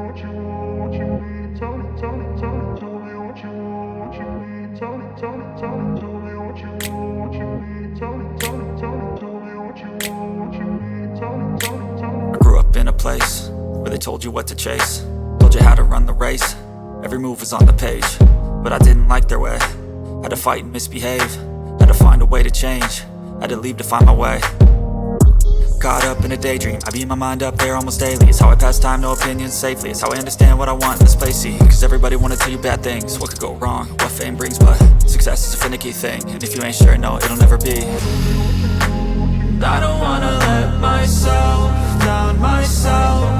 I grew up in a place where they told you what to chase, told you how to run the race. Every move was on the page, but I didn't like their way. Had to fight and misbehave, had to find a way to change, had to leave to find my way. Caught up in a daydream, I beat my mind up there almost daily. It's how I pass time, no opinions safely. It's how I understand what I want in this place, see. Cause everybody wanna tell you bad things, what could go wrong, what fame brings. But success is a finicky thing, and if you ain't sure, no, it'll never be. I don't wanna let myself down myself.